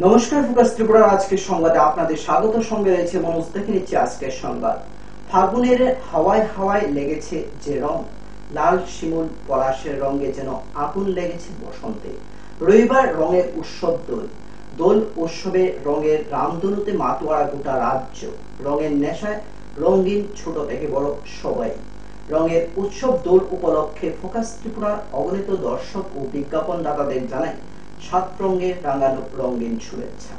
নমস্কার, ফোকাস ত্রিপুরার আজকের সংবাদে আপনাদের স্বাগত। সঙ্গে রয়েছে মনোজ। দেখে নিচ্ছে আজকের সংবাদ। ফাগুনের হাওয়ায় হাওয়ায় লেগেছে যে রং, লাল শিমুল পলাশের রঙে যেন আগুন লেগেছে বসন্তে। রবিবার রঙের উৎসব দোল। দোল উৎসবে রঙের রামধনুতে মাতোয়ারা গোটা রাজ্য। রঙের নেশায় রঙিন ছোট থেকে বড় সবাই। রঙের উৎসব দোল উপলক্ষে ফোকাস ত্রিপুরার অগণিত দর্শক ও বিজ্ঞাপন দাতাদের জানায় 7 রঙের রাঙানো রঙিন শুভেচ্ছা।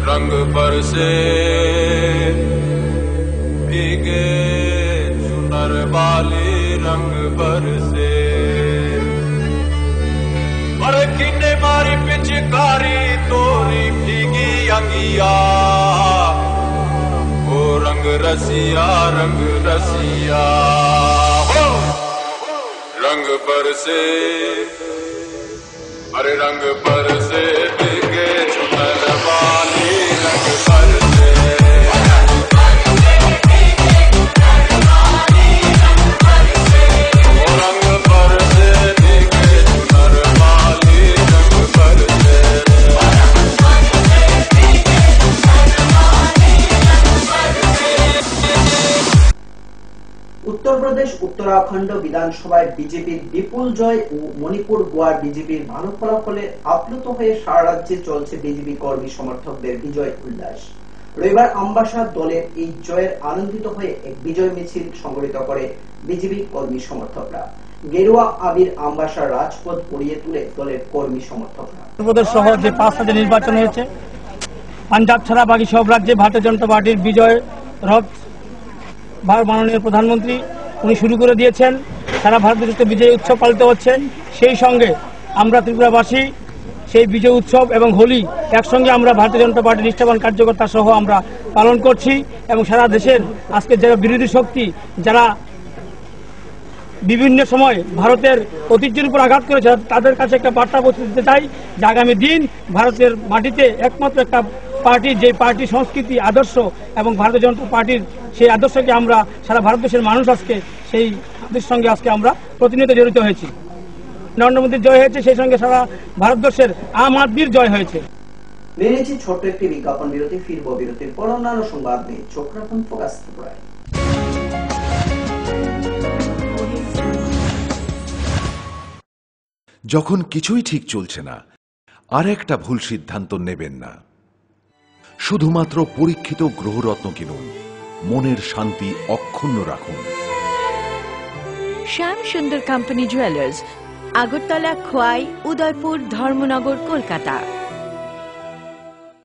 रंग बरसे भीगे चुनर वाली, रंग बरसे और किने मारी पिचकारी तोरी भीगी अंगिया। ओ रंग रसिया हो रंग बरसे, अरे रंग बरसे भीगे चुनर वाली, रंग बरसे रंग बरसे भीगे चुनर वाली, रंग बरसे। উত্তর প্রদেশ উত্তরাখণ্ড বিধানসভায় বিজেপির বিপুল জয় ও মণিপুর গোয়ার বিজেপির ভালো ফলাফলে আপ্লুত হয়ে সারা রাজ্যে চলছে বিজেপি কর্মী সমর্থকদের বিজয় উল্লাস। রবিবার আমবাসা দলের এই জয়ের আনন্দিত হয়ে এক বিজয় মিছিল সংগঠিত করে বিজেপি কর্মী সমর্থকরা। গেরুয়া আবির আমবাসার রাজপথ পরিয়ে তুলে দলের কর্মী সমর্থকরা। উত্তরপ্রদেশ সহ যে 5 রাজ্যে নির্বাচন হয়েছে, পাঞ্জাব ছাড়া বাকি সব রাজ্যে ভারতীয় জনতা পার্টির বিজয় রথ মাননীয় প্রধানমন্ত্রী উনি শুরু করে দিয়েছেন। সারা ভারতবর্ষে বিজয় উৎসব পালিত হচ্ছে। সেই সঙ্গে আমরা ত্রিপুরাবাসী সেই বিজয় উৎসব এবং হোলি একসঙ্গে আমরা ভারতীয় জনতা পার্টির নিষ্ঠাবান কার্যকর্তা সহ আমরা পালন করছি। এবং সারা দেশের আজকে যারা বিরোধী শক্তি, যারা বিভিন্ন সময় ভারতের ঐতিহ্যের উপর আঘাত করেছে, তাদের কাছে একটা বার্তা পৌঁছে দিতে চাই যে আগামী দিন ভারতের মাটিতে একমাত্র একটা পার্টি, যে পার্টি সংস্কৃতি আদর্শ এবং ভারতীয় জনতা পার্টির সেই আদর্শকে আমরা সারা ভারতবর্ষের মানুষ আজকে সেই আদর্শের সঙ্গে আজকে আমরা প্রতিনিয়ত জড়িত হয়েছি। নরেন্দ্র মোদীর জয় হয়েছে, সেই সঙ্গে সারা ভারতবর্ষের আম আদমির জয় হয়েছে। মেনেছি ছোট্ট একটি বিজ্ঞাপন বিরতি, ফিরব বিরতির পর অন্যান্য সংবাদ নিয়ে। চোখ রাখুন ফোকাস ত্রিপুরায়। যখন কিছুই ঠিক চলছে না, আর একটা ভুল সিদ্ধান্ত নেবেন না। শুধুমাত্র পরীক্ষিত গ্রহরত্ন কিনুন, মনের শান্তি অক্ষুণ্ণ রাখুন। শ্যাম সুন্দর কোম্পানি জুয়েলার্স, আগরতলা, খোয়াই, উদয়পুর, ধর্মনগর, কলকাতা।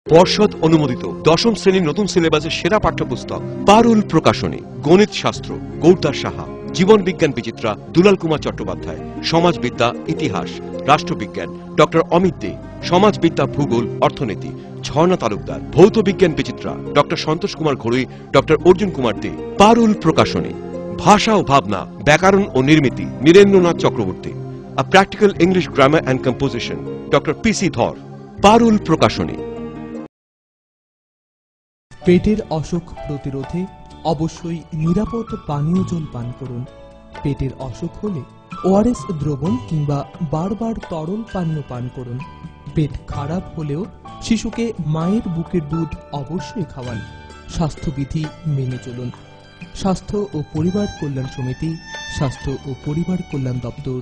পর্ষদ অনুমোদিত 10ম শ্রেণীর নতুন সিলেবাসের সেরা পাঠ্যপুস্তক পারুল প্রকাশনী। গণিত শাস্ত্র গৌরদাস সাহা, জীবন বিজ্ঞান বিচিত্রা দুলাল কুমার চট্টোপাধ্যায়, সমাজবিদ্যা ইতিহাস রাষ্ট্রবিজ্ঞান ডক্টর অমিত দে, সমাজবিদ্যা ভূগোল অর্থনীতি ঝর্ণা তালুকদার, ভৌত বিজ্ঞান বিচিত্রা ডক্টর সন্তোষ কুমার ঘড়ুই, doctor Arjun Kumar De. Parul Prakashani. Bhasha O Bhabna, Byakaran O Nirmiti Nirendranath Chakraborty. A practical English grammar and composition doctor PC Dhar. Parul প্রকাশনী। পেটের অসুখ প্রতিরোধে অবশ্যই নিরাপদ পানীয় জল পান করুন। পেটের অসুখ হলে ওআরএস দ্রবণ কিংবা বারবার তরল পানীয় পান করুন। পেট খারাপ হলেও শিশুকে মায়ের বুকের দুধ অবশ্যই খাওয়ান। স্বাস্থ্যবিধি মেনে চলুন। স্বাস্থ্য ও পরিবার কল্যাণ সমিতি, স্বাস্থ্য ও পরিবার কল্যাণ দপ্তর,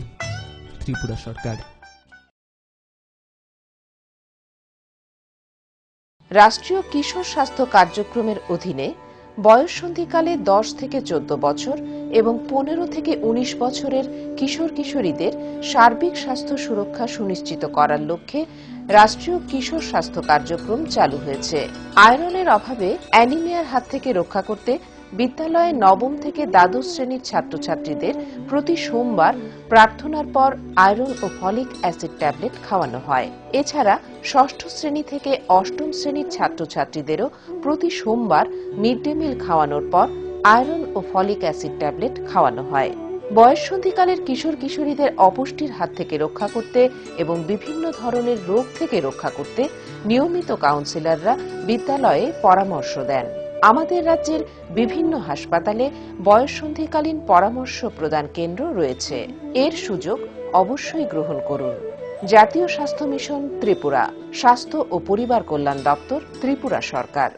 ত্রিপুরা সরকার। রাষ্ট্রীয় কিশোর স্বাস্থ্য কার্যক্রমের অধীনে বয়ঃসন্ধিকালে 10 থেকে 14 বছর এবং 15 থেকে 19 বছরের কিশোর কিশোরীদের সার্বিক স্বাস্থ্য সুরক্ষা সুনিশ্চিত করার লক্ষ্যে রাষ্ট্রীয় কিশোর স্বাস্থ্য কার্যক্রম চালু হয়েছে। আয়রনের অভাবে অ্যানিমিয়ার হাত থেকে রক্ষা করতে বিদ্যালয়ে নবম থেকে দ্বাদশ শ্রেণীর ছাত্রছাত্রীদের প্রতি সোমবার প্রার্থনার পর আয়রন ও ফলিক অ্যাসিড ট্যাবলেট খাওয়ানো হয়। এছাড়া ষষ্ঠ শ্রেণী থেকে অষ্টম শ্রেণীর ছাত্রছাত্রীদেরও প্রতি সোমবার মিড ডে মিল খাওয়ানোর পর আয়রন ও ফলিক অ্যাসিড ট্যাবলেট খাওয়ানো হয়। বয়ঃসন্ধিকালের কিশোর কিশোরীদের অপুষ্টির হাত থেকে রক্ষা করতে এবং বিভিন্ন ধরনের রোগ থেকে রক্ষা করতে নিয়মিত কাউন্সিলররা বিদ্যালয়ে পরামর্শ দেন। আমাদের রাজ্যের বিভিন্ন হাসপাতালে বয়ঃসন্ধিকালীন পরামর্শ প্রদান কেন্দ্র রয়েছে। এর সুযোগ অবশ্যই গ্রহণ করুন। জাতীয় স্বাস্থ্য মিশন ত্রিপুরা, স্বাস্থ্য ও পরিবার কল্যাণ দপ্তর, ত্রিপুরা সরকার।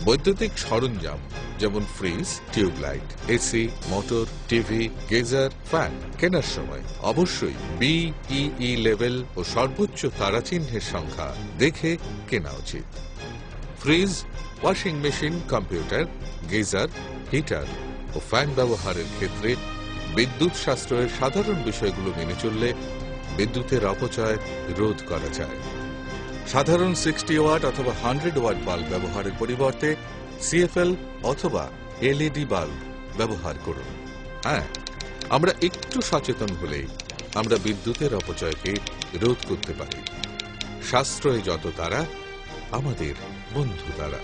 বৈদ্যুতিক সরঞ্জাম যেমন fridge, tubelight, AC, motor, TV, geyser, fan কেনার সময় অবশ্যই BEE লেভেল ও সর্বোচ্চ তারাচিহ্নের সংখ্যা দেখে কেনা উচিত। Fridge, washing machine, computer, geyser, heater ও ফ্যান ব্যবহারের ক্ষেত্রে বিদ্যুৎ সাশ্রয়ের সাধারণ বিষয়গুলো মেনে চললে বিদ্যুতের অপচয় রোধ করা যায়। সাধারণ 60 ওয়াট অথবা 100 ওয়াট বাল্ব ব্যবহারের পরিবর্তে CFL অথবা LED বাল্ব ব্যবহার করুন। হ্যাঁ, আমরা একটু সচেতন হলেই আমরা বিদ্যুতের অপচয়কে রোধ করতে পারি। সাশ্রয় যত তারা, আমাদের বন্ধু তারা।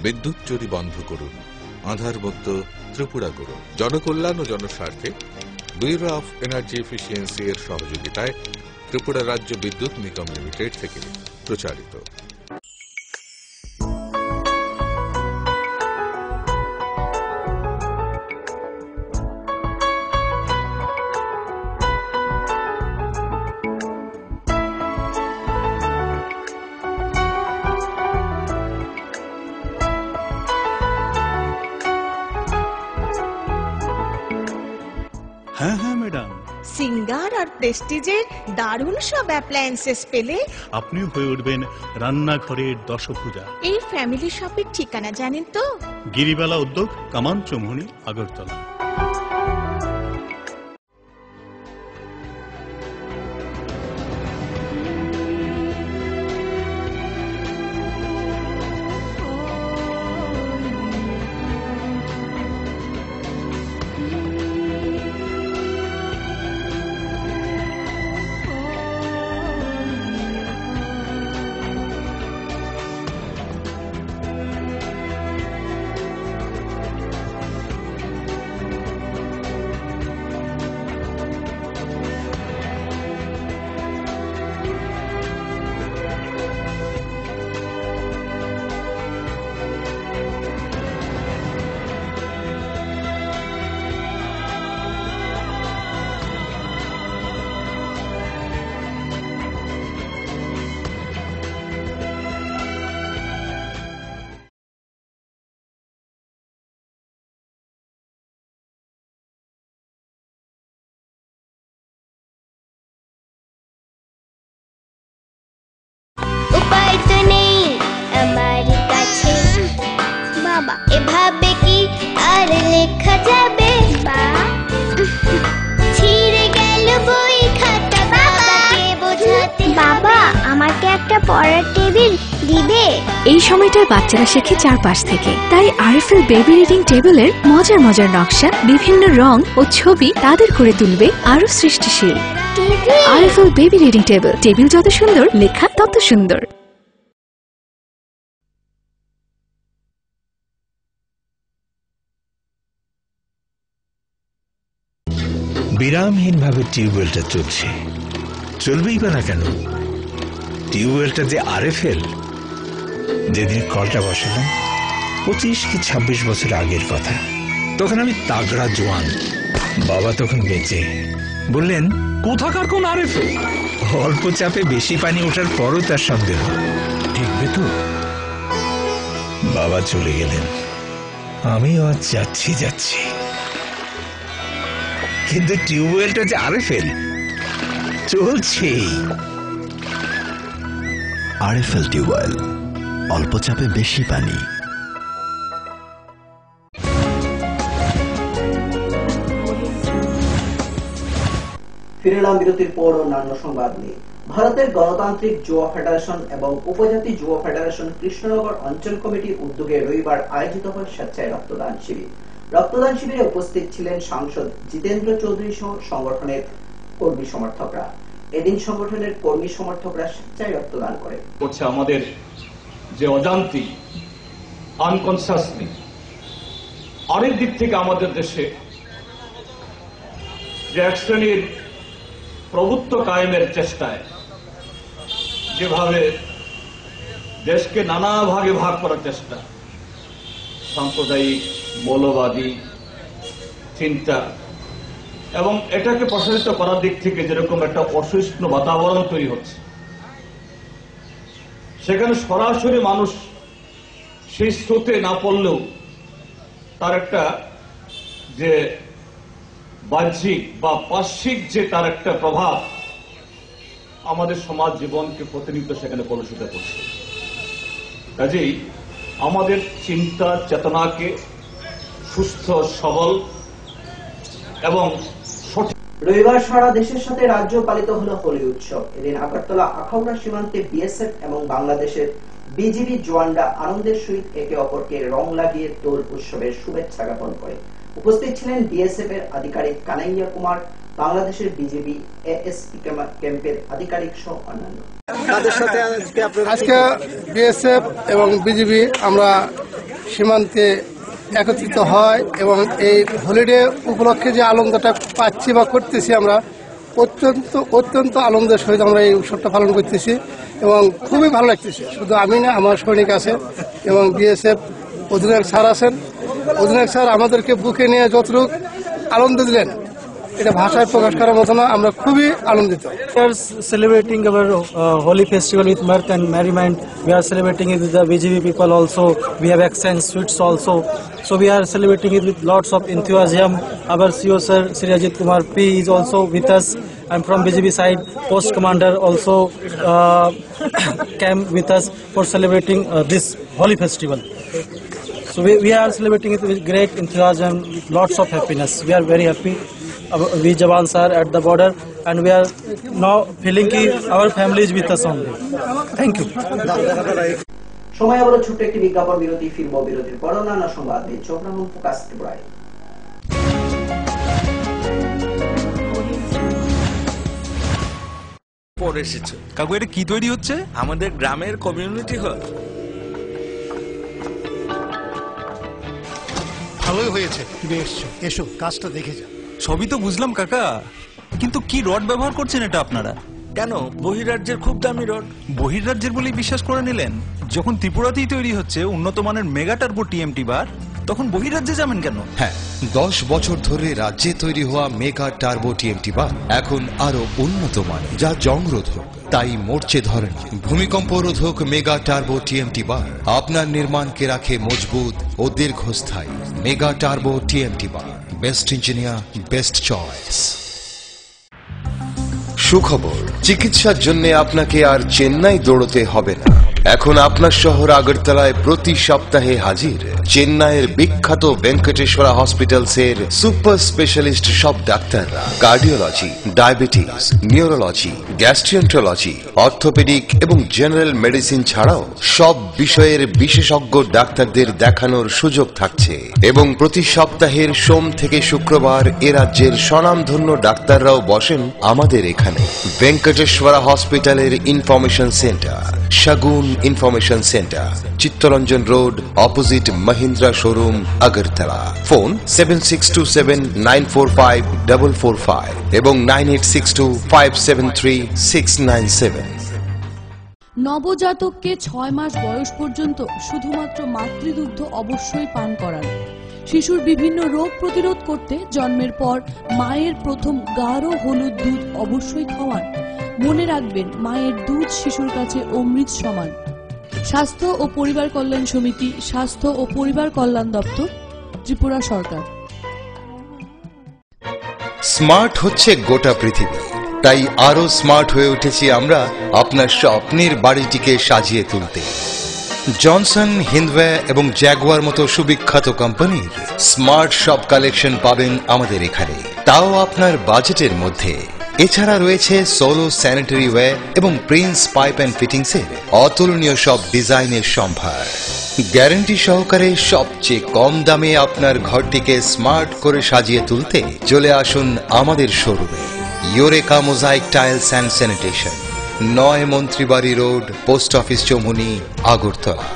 বিদ্যুৎ চুরি বন্ধ করুন, আধারমুক্ত ত্রিপুরা করুন। জনকল্যাণ ও জনস্বার্থে ব্যুরো অফ এনার্জি এফিসিয়েন্সি এর সহযোগিতায় ত্রিপুরা রাজ্য বিদ্যুৎ নিগম লিমিটেড থেকে প্রচারিত। হ্যাঁ হ্যাঁ ম্যাডাম, সিঙ্গার আর প্রেস্টিজের দারুণ সব অ্যাপ্লায়েন্সেস পেলে আপনিও হয়ে উঠবেন রান্নাঘরের দশভুজা। এই ফ্যামিলি শপের ঠিকানা জানেন তো? গিরিবালা উদ্যোগ, কামান চৌমুহনী, আগরতলা। বাবা এভাবে কি আর লেখা যাবে? ছিঁড়ে গেল বই খাতা, বাবাকে বোঝাতে। বাবা আমাকে একটা পড়ার টেবিল দিবে? এই সময়টায় বাচ্চারা শেখে চারপাশ থেকে, তাই আরএফএল বেবি রিডিং টেবিলের মজার মজার নকশা, বিভিন্ন রং ও ছবি তাদের করে তুলবে আরো সৃষ্টিশীল। RFL baby reading table, table যত সুন্দর, লেখা তত সুন্দর। বিরামহীনভাবে টিউবওয়েলটা চলছে, চলবেই বা না কেন? টিউবওয়েলটা যে আরএফএল। যেদিন কলটা বসালাম 25 কি 26 বছর আগের কথা। তখন আমি তাগড়া জোয়ান, বাবা তখন বেঁচে। বললেন, কোথাকার কোন আরএফএল? অল্প চাপে বেশি পানি ওঠার পরও তার সন্দেহ ঠিকবে তো। বাবা চলে গেলেন, আমিও আজ যাচ্ছি। কিন্তু টিউবওয়েলটা যে আরএফএল চলছেই। আরএফএল টিউবওয়েল, অল্প চাপে বেশি পানি। ফিরলাম বিরতির পর অন্যান্য সংবাদ নিয়ে। ভারতের গণতান্ত্রিক যুব ফেডারেশন এবং উপজাতি যুব ফেডারেশন কৃষ্ণনগর অঞ্চল কমিটির উদ্যোগে রবিবার আয়োজিত হয় স্বেচ্ছায় রক্তদান শিবির। রক্তদান শিবিরে উপস্থিত ছিলেন সাংসদ জিতেন্দ্র চৌধুরী সহ সংগঠনের কর্মী সমর্থকরা। এদিন সংগঠনের কর্মী সমর্থকরা স্বেচ্ছায় রক্তদান করে। করছে আমাদের যে অজান্তি আনকনসিয়াসলি, আরেক দিক থেকে আমাদের দেশে যে এক শ্রেণীর প্রভুত্ব কায়েমের চেষ্টায় যেভাবে দেশকে নানা ভাগে ভাগ করার চেষ্টা, সাম্প্রদায়িক মৌলবাদী চিন্তা এবং এটাকে প্রসারিত করার দিক থেকে যেরকম একটা অসহিষ্ণু বাতাবরণ তৈরি হচ্ছে, সেখানে সরাসরি মানুষ সেই স্রোতে না পড়লেও তার একটা যে বাহ্যিক বা পার্শ্বিক যে তার একটা প্রভাব আমাদের সমাজ জীবনকে প্রতিনিয়ত সেখানে কলুষিত করছে। কাজেই আমাদের চিন্তা চেতনাকে সুস্থ সবল এবং রবিবার সারা দেশের সাথে রাজ্য পালিত হলো হোলি উৎসব। এদিন আগরতলা আখাউড়া সীমান্তে বিএসএফ এবং বাংলাদেশের বিজিবি জওয়ানরা আনন্দের সহিত একে অপরকে রং লাগিয়ে দোল উৎসবের শুভেচ্ছা জ্ঞাপন করে। উপস্থিত ছিলেন বিএসএফ এর আধিকারিক কানাইয়া কুমার, বাংলাদেশের বিজিবি এএসপি ক্যাম্পের আধিকারিক সহ অন্যান্য। আজকে বিএসএফ এবং বিজিবি আমরা সীমান্তে একত্রিত হয় এবং এই হলিডে উপলক্ষে যে আনন্দটা পাচ্ছি বা করতেছি আমরা অত্যন্ত আনন্দের সহিত আমরা এই উৎসবটা পালন করতেছি এবং খুবই ভালো লাগতেছে। শুধু আমি না, আমার সৈনিক আছে এবং বিএসএফ অধিনায়ক স্যার আছেন। অধিনায়ক স্যার আমাদেরকে বুকে নিয়ে যতটুকু আনন্দ দিলেন এটা ভাষায় প্রকাশ করার মতো না, আমরা খুবই আনন্দিত। We are celebrating our Holi festival with mirth and merriment. We are celebrating it with the BGB people also. We have exchanged sweets also. So we are celebrating it with lots of enthusiasm. Our CEO sir, Sri Ajit Kumar P is also with us. I'm from BGB side. Post Commander also came with us for celebrating this Holi festival. So we are celebrating it with great enthusiasm, with lots of happiness. We are very happy. We Jawans are at the border and we are now feeling that our family is with us only. Thank you. সময় আবারও ছোট্ট একটি বিজ্ঞাপন বিরতি, ফিরব বিরতির পর অন্যান্য সংবাদ নিয়ে। চোখ রাখুন ফোকাস ত্রিপুরায়। পরে এসেছে কাকু, এটা কি তৈরি হচ্ছে? আমাদের গ্রামের কমিউনিটি হল। ভালোই হয়েছে তুমি এসছো, এসো কাজটা দেখে যা। সবই তো বুঝলাম কাকা, কিন্তু কি রড ব্যবহার করছেন এটা আপনারা? কেন, বহিরাজ্যের খুব দামি রড। বহিরাজ্যের বলেই বিশ্বাস করে নিলেন? যখন ত্রিপুরাতেই তৈরি হচ্ছে উন্নত মানের মেগা টার্বো টিএমটি বার, তখন বহিরাজ্যে যাবেন কেন? হ্যাঁ, 10 বছর ধরে রাজ্যে তৈরি হওয়া মেগা টার্বো টিএমটি বার এখন আরো উন্নত মানের, যা জংরোধক, তাই মরচে ধরেনি। ভূমিকম্প রোধক মেগা টার্বো টিএমটি বার আপনার নির্মাণকে রাখে মজবুত ও দীর্ঘস্থায়ী। মেগা টার্বো টিএমটি বার, বেস্ট ইঞ্জিনিয়ার, বেস্ট চয়েস। সুখবর, চিকিৎসার জন্য আপনাকে আর চেন্নাই দৌড়তে হবে না। এখন আপনার শহর আগরতলায় প্রতি সপ্তাহে হাজির চেন্নাইয়ের বিখ্যাত ভেঙ্কটেশ্বরা হসপিটালসের সুপার স্পেশালিস্ট সব ডাক্তাররা। কার্ডিওলজি, ডায়াবেটিস, নিউরোলজি, গ্যাস্ট্রিয়েন্ট্রোলজি, অর্থোপেডিক এবং জেনারেল মেডিসিন ছাড়াও সব বিষয়ের বিশেষজ্ঞ ডাক্তারদের দেখানোর সুযোগ থাকছে। এবং প্রতি সপ্তাহের সোম থেকে শুক্রবার এ রাজ্যের স্বনামধন্য ডাক্তাররাও বসেন আমাদের এখানে। ভেঙ্কটেশ্বরা হসপিটালের information centre, Shagun information centre, Chittaranjan road, opposite Mahindra showroom, Agartala. Phone 7627945445 এবং 9862573697। নবজাতককে 6 মাস বয়স পর্যন্ত শুধুমাত্র মাতৃদুগ্ধ অবশ্যই পান করান। শিশুর বিভিন্ন রোগ প্রতিরোধ করতে জন্মের পর মায়ের প্রথম গাঢ় হলুদ দুধ অবশ্যই খাওয়ান। মনে রাখবেন, মায়ের দুধ শিশুর কাছে অমৃত সমান। স্বাস্থ্য ও পরিবার কল্যাণ সমিতি, স্বাস্থ্য ও পরিবার কল্যাণ দপ্তর, ত্রিপুরা সরকার। স্মার্ট হচ্ছে গোটা পৃথিবী, তাই আরো স্মার্ট হয়ে উঠেছি আমরা আপনার স্বপ্নের বাড়িটিকে সাজিয়ে তুলতে। জনসন, হিন্দওয়ে এবং জ্যাগুয়ার মতো সুবিখ্যাত কোম্পানির স্মার্ট সব কালেকশন পাবেন আমাদের এখানে, তাও আপনার বাজেটের মধ্যে। এছাড়া রয়েছে সোলো স্যানিটারি ওয়্যার এবং প্রিন্স পাইপ অ্যান্ড ফিটিংস এর অতুলনীয় সব ডিজাইনের সম্ভার। গ্যারান্টি সহকারে সবচেয়ে কম দামে আপনার ঘরটিকে স্মার্ট করে সাজিয়ে তুলতে চলে আসুন আমাদের শোরুমে। Eureka mosaic tiles and sanitation, 9 Mantribari road, post office Choumuhani, Agartala.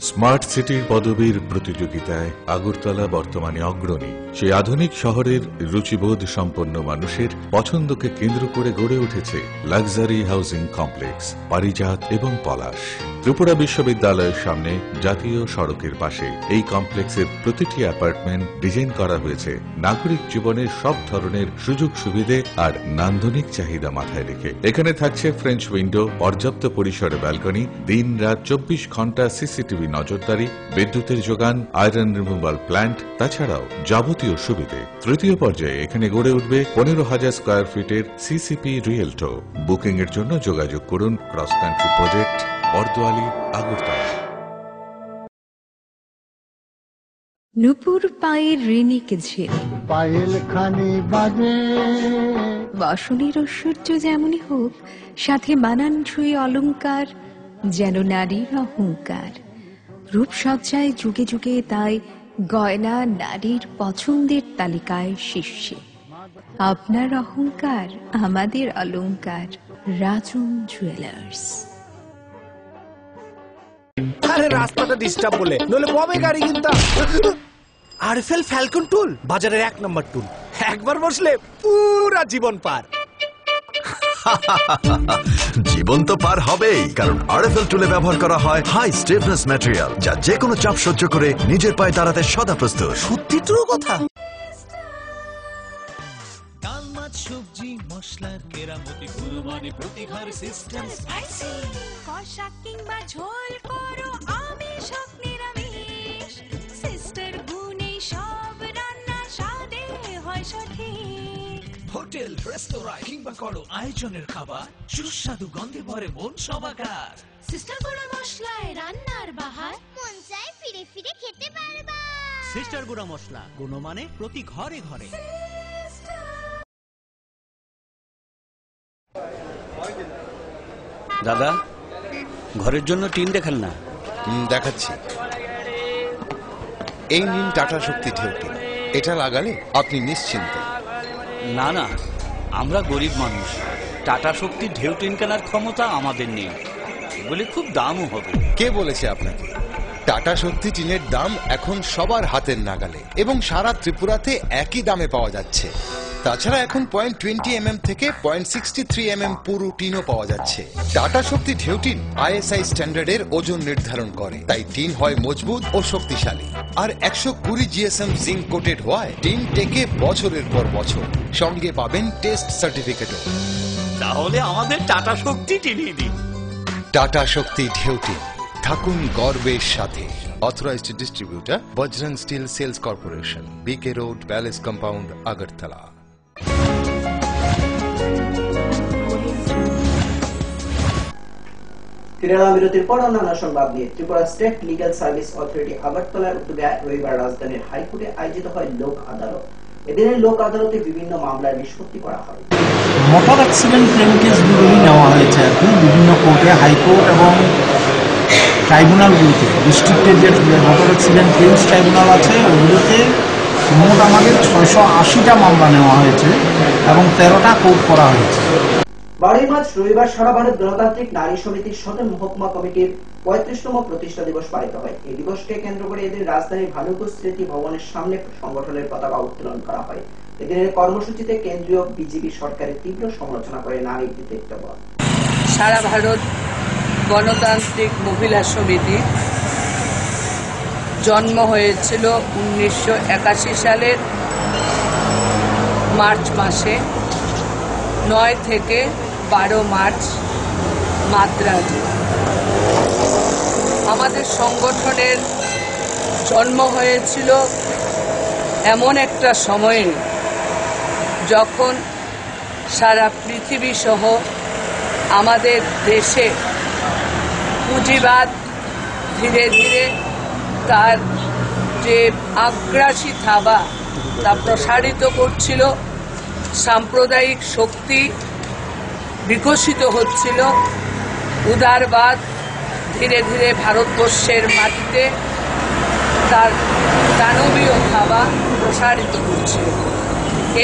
Smart সিটির পদবীর প্রতিযোগিতায় আগরতলা বর্তমানে অগ্রণী। সেই আধুনিক শহরের রুচিবোধ সম্পন্ন মানুষের পছন্দকে কেন্দ্র করে গড়ে উঠেছে লাক্সারি হাউজিং কমপ্লেক্স পারিজাত এবং পলাশ। ত্রিপুরা বিশ্ববিদ্যালয়ের সামনে জাতীয় সড়কের পাশে এই কমপ্লেক্সের প্রতিটি অ্যাপার্টমেন্ট ডিজাইন করা হয়েছে নাগরিক জীবনের সব ধরনের সুযোগ সুবিধে আর নান্দনিক চাহিদা মাথায় রেখে। এখানে থাকছে ফ্রেঞ্চ উইন্ডো, পর্যাপ্ত পরিসরে ব্যালকনি, দিন রাত 24 ঘন্টা সিসিটিভি নজরদারি, বিদ্যুতের যোগান, আয়রন রিমুভাল প্ল্যান্ট, তাছাড়াও যাবতীয় সুবিধে। তৃতীয় পর্যায়ে এখানে গড়ে উঠবে 15,000 স্কয়ার ফিটের সিসিপি রিয়েলটো। বুকিং এর জন্য যোগাযোগ করুন cross country project, Bordowali, Agartala. নুপুর পায়ের ঋণিক ঝিল, পায়েল খানি বাজে বসনের ঐশ্বর্য যেমনই হোক, সাথে মানানসই অলংকার যেন নারীর অহংকার। রূপসজ্জায় যুগে যুগে তাই গয়না নারীর পছন্দের তালিকায় শীর্ষে। আপনার অহংকার আমাদের অলংকার, রাজন জুয়েলার্স। আরে রাস্তাটা ডিস্টার্ব বলে, নইলে কবে গাড়ি কিনতাম। আরএফএল ফ্যালকন টুল বাজারের 1 নম্বর টুল, একবার বসলে পুরা জীবন পার। জীবন তো পার হবেই, কারণ আরএফএল টুলে ব্যবহার করা হয় হাই স্টিফনেস ম্যাটেরিয়াল, যা যে কোনো চাপ সহ্য করে নিজের পায়ে দাঁড়াতে সদা প্রস্তুত। সত্যি ট্রু কথা। ডাল মাছ সবজি মশলার কেরামতি কুরবানি প্রতিঘর সিস্টেম স্পাইসি, কষা কিংবা ঝোল করো আমিষ হোক নিরামিষ, সিস্টার গুনে সব রান্না স্বাদে হয় সঠিক। হোটেল রেস্তোরাঁ কিংবা করো আয়োজনের খাবার, সুস্বাদু গন্ধে ভরে মন সবাকার। সিস্টার গুঁড়া মশলায় রান্নার বাহার, মন চায় ফিরে ফিরে খেতে পারবা। সিস্টার গুঁড়া মশলা, গুণমানে প্রতি ঘরে ঘরে। দাদা, ঘরের জন্য টিন দেখান না। দেখাচ্ছি। এই নিন টাটা শক্তি ঢেউটি, এটা লাগালে আপনি নিশ্চিন্ত। না না, আমরা গরিব মানুষ, টাটা শক্তির ঢেউ টিন কেনার ক্ষমতা আমাদের নেই, এগুলি খুব দামও হবে। কে বলেছে আপনাকে? টাটা শক্তি টিনের দাম এখন সবার হাতের নাগালে এবং সারা ত্রিপুরাতে একই দামে পাওয়া যাচ্ছে। তাছাড়া এখন 0.20 থেকে 0.63 পুরু টিনও পাওয়া যাচ্ছে। টাটা শক্তি ঢেউ টিন ISI স্ট্যান্ডার্ডের ওজন নির্ধারণ করে, তাই টিন হয় মজবুত ও শক্তিশালী। আর 120 GSM জিঙ্ক কোটেড হওয়ায় টিন টেকে বছরের পর বছর। সঙ্গে পাবেন টেস্ট সার্টিফিকেটও। তাহলে আমাদের টাটা শক্তি টিনই দিন। টাটা শক্তি ঢেউ টিন, থাকুন গর্বের সাথে। Authorized distributor Bajrang steel sales corporation, BK road, palace compound, Agartala. ফিরে এলাম বিরতির পর অন্যান্য সংবাদ নিয়ে। Tripura state legal service authority আগরতলার উদ্যোগে রবিবার রাজধানীর হাইকোর্টে আয়োজিত হয় লোক আদালত। এদিনের লোক আদালতে বিভিন্ন মামলার নিষ্পত্তি করা হয়। মোটর অ্যাক্সিডেন্ট ক্লেম কেসগুলি নেওয়া হয়েছে আর কি বিভিন্ন কোর্টে, হাইকোর্ট এবং ট্রাইব্যুনালগুলিতে। ডিস্ট্রিক্টের যে মোটর অ্যাক্সিডেন্ট ক্লেমস ট্রাইব্যুনাল আছে ওগুলোতে মোট আমাদের 680টা মামলা নেওয়া হয়েছে এবং 13টা কোর্ট করা হয়েছে। 12 মার্চ রবিবার সারা ভারত গণতান্ত্রিক নারী সমিতির সদর মহকুমা কমিটির 35তম প্রতিষ্ঠা দিবস পালিত হয়। এই দিবসকে কেন্দ্র করে এদিন রাজধানীর ভানুপুর স্মৃতি ভবনের সামনে সংগঠনের পতাকা উত্তোলন করা হয়। এদিনের কর্মসূচিতে কেন্দ্রীয় বিজেপি সরকারের তীব্র সমালোচনা করে নারী নেতৃত্ববল। সারা ভারত গণতান্ত্রিক মহিলা সমিতি জন্ম হয়েছিল 1981 সালের মার্চ মাসে। 9 থেকে 12 মার্চ মাদ্রাজে আমাদের সংগঠনের জন্ম হয়েছিল এমন একটা সময়ে যখন সারা পৃথিবী সহ আমাদের দেশে পুঁজিবাদ ধীরে ধীরে তার যে আগ্রাসী থাবা তা প্রসারিত করছিল। সাম্প্রদায়িক শক্তি বিকশিত হচ্ছিল, উদারবাদ ধীরে ধীরে ভারতবর্ষের মাটিতে তার দানবীয় ভাবা প্রসারিত করছিল।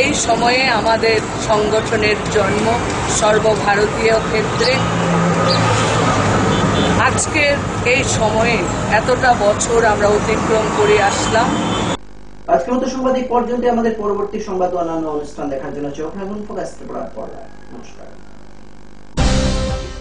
এই সময়ে আমাদের সংগঠনের জন্ম সর্বভারতীয় ক্ষেত্রে। আজকের এই সময়ে এতটা বছর আমরা অতিক্রম করে আসলাম। আজকের মতো সংবাদ এই পর্যন্ত। আমাদের পরবর্তী সংবাদ ও অন্যান্য অনুষ্ঠান দেখার জন্য চোখ রাখুন ফোকাস ত্রিপুরার পর্দায়। নমস্কার।